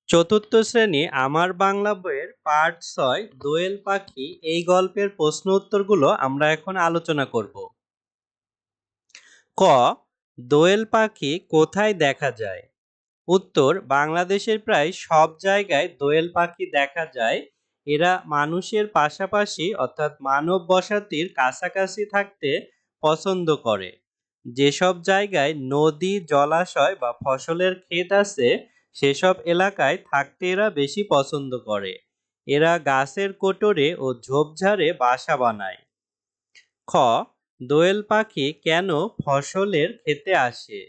চতুর্থ শ্রেণী আমার বাংলা বইয়ের পার্ট ৬ দোয়েল পাখি এই গল্পের প্রশ্ন উত্তরগুলো আমরা এখন আলোচনা করব। ক, দোয়েল পাখি কোথায় দেখা যায়? উত্তর, বাংলাদেশের প্রায় সব জায়গায় দোয়েল পাখি দেখা যায়। এরা মানুষের পাশাপাশি অর্থাৎ মানব বসতির কাছাকাছি থাকতে পছন্দ করে। যেসব জায়গায় নদী, জলাশয় বা ফসলের ক্ষেত আছে সেসব এলাকায় থাকতে এরা বেশি পছন্দ করে। এরা গাছের কোটরে ও ঝোপঝাড়ে বাসা বানায়। খ, দোয়েল পাখি কেন ফসলের ক্ষেতে আসে?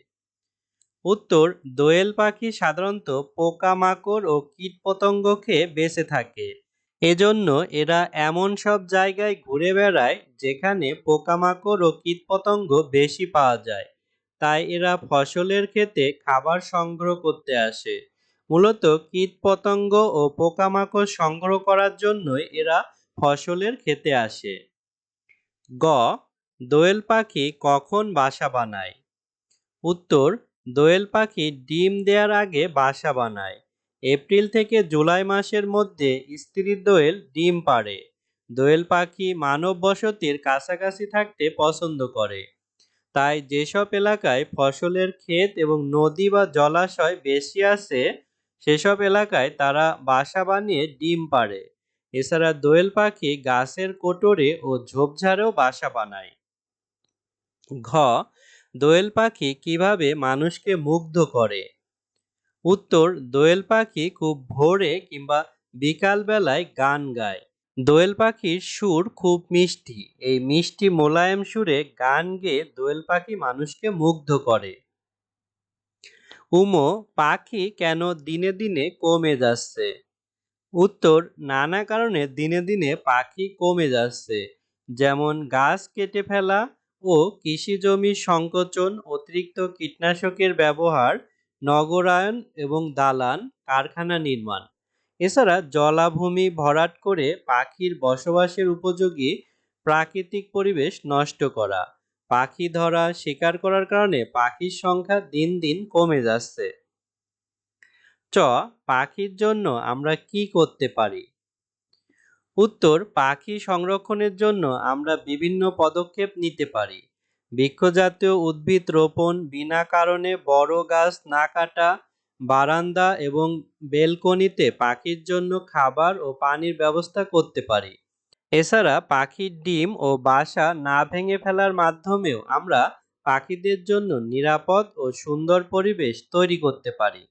উত্তর, দোয়েল পাখি সাধারণত পোকামাকড় ও কীটপতঙ্গ খেয়ে বেঁচে থাকে। এজন্য এরা এমন সব জায়গায় ঘুরে বেড়ায় যেখানে পোকামাকড় ও কীটপতঙ্গ বেশি পাওয়া যায়। তাই এরা ফসলের ক্ষেতে খাবার সংগ্রহ করতে আসে। মূলত কীটপতঙ্গ ও পোকামাকড় সংগ্রহ করার জন্যই এরা ফসলের ক্ষেতে আসে। গ, দোয়েল পাখি কখন বাসা বানায়? উত্তর, দোয়েল পাখি ডিম দেওয়ার আগে বাসা বানায়। এপ্রিল থেকে জুলাই মাসের মধ্যে স্ত্রী দোয়েল ডিম পাড়ে। দোয়েল পাখি মানব বসতির কাছাকাছি থাকতে পছন্দ করে। তাই যেসব এলাকায় ফসলের ক্ষেত এবং নদী বা জলাশয় বেশি আছে সেসব এলাকায় তারা বাসা বানিয়ে ডিম পাড়ে। এছাড়া দোয়েল পাখি গাছের কোটরে ও ঝোপঝাড়েও বাসা বানায়। ঘ, দোয়েল পাখি কিভাবে মানুষকে মুগ্ধ করে? উত্তর, দোয়েল পাখি খুব ভোরে কিংবা বিকাল বেলায় গান গায়। দোয়েল পাখির সুর খুব মিষ্টি। এই মিষ্টি মোলায়েম সুরে গান গেয়ে দোয়েল পাখি মানুষকে মুগ্ধ করে। উমো, পাখি কেন দিনে দিনে কমে যাচ্ছে? উত্তর, নানা কারণে দিনে দিনে পাখি কমে যাচ্ছে। যেমন গাছ কেটে ফেলা ও কৃষি জমির সংকোচন, অতিরিক্ত কীটনাশকের ব্যবহার, নগরায়ন এবং দালান কারখানা নির্মাণ। এছাড়া জলাভূমি ভরাট করে পাখির বসবাসের উপযোগী প্রাকৃতিক পরিবেশ নষ্ট করা, পাখি ধরা, শিকার করার কারণে পাখির সংখ্যা দিন দিন কমে যাচ্ছে। চ, পাখির জন্য আমরা কি করতে পারি? উত্তর, পাখি সংরক্ষণের জন্য আমরা বিভিন্ন পদক্ষেপ নিতে পারি। বৃক্ষজাতীয় উদ্ভিদ রোপণ, বিনা কারণে বড় গাছ না কাটা, বারান্দা এবং বেলকনিতে পাখির জন্য খাবার ও পানির ব্যবস্থা করতে পারি। এছাড়া পাখির ডিম ও বাসা না ভেঙে ফেলার মাধ্যমেও আমরা পাখিদের জন্য নিরাপদ ও সুন্দর পরিবেশ তৈরি করতে পারি।